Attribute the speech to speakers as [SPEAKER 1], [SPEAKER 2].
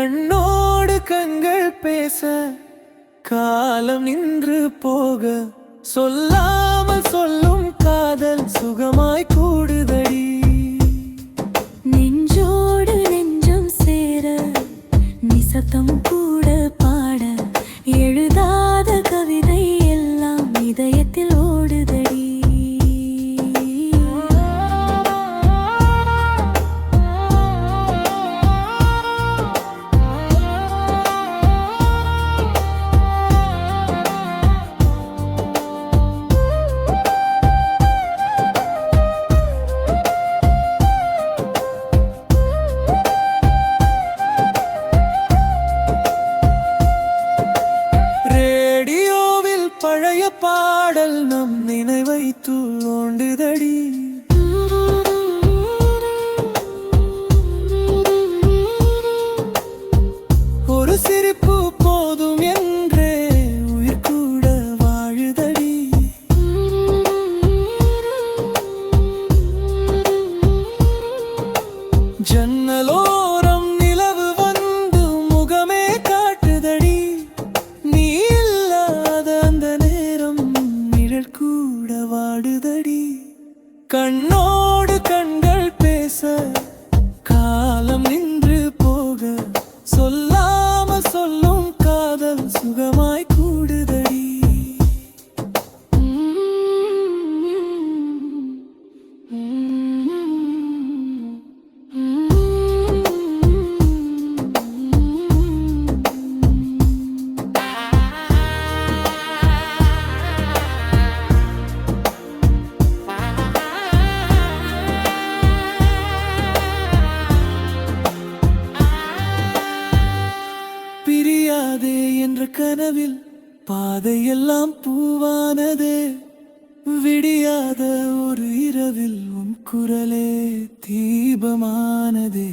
[SPEAKER 1] கண்ணோடு கண்கள் பேச காலம் நின்று போக சொல்லாமல் சொல்லும் காதல் சுகமாய் கூடுதடி.
[SPEAKER 2] நெஞ்சோடு நெஞ்சம் சேர நிசத்தம் கூட பாட எழுதாத கவிதை எல்லாம் இதயத்தில் ஓடுதடி.
[SPEAKER 1] பழைய பாடல் நம் நினைவை தூண்டுதடி. ஒரு சிரிப்பு போதும் என்றே உயிர் கூட வாழுதடி. ஜன்னலோரம் நிலவு வந்து முகமே காட்டுதடி. நீ இல்லாத அந்த நேரம் நிழல் கூட வாடுதடி. கண்ணோடு கண்கள் பேச காலம் நின்று போக சொல்லாமல் சொல்லும் காதல் சுகமாய் கூடுதடி. பிரியாதே என்ற கனவில் பாதையெல்லாம் பூவானதே. விடியாத ஒரு இரவில் உன் குரலே தீபமானதே.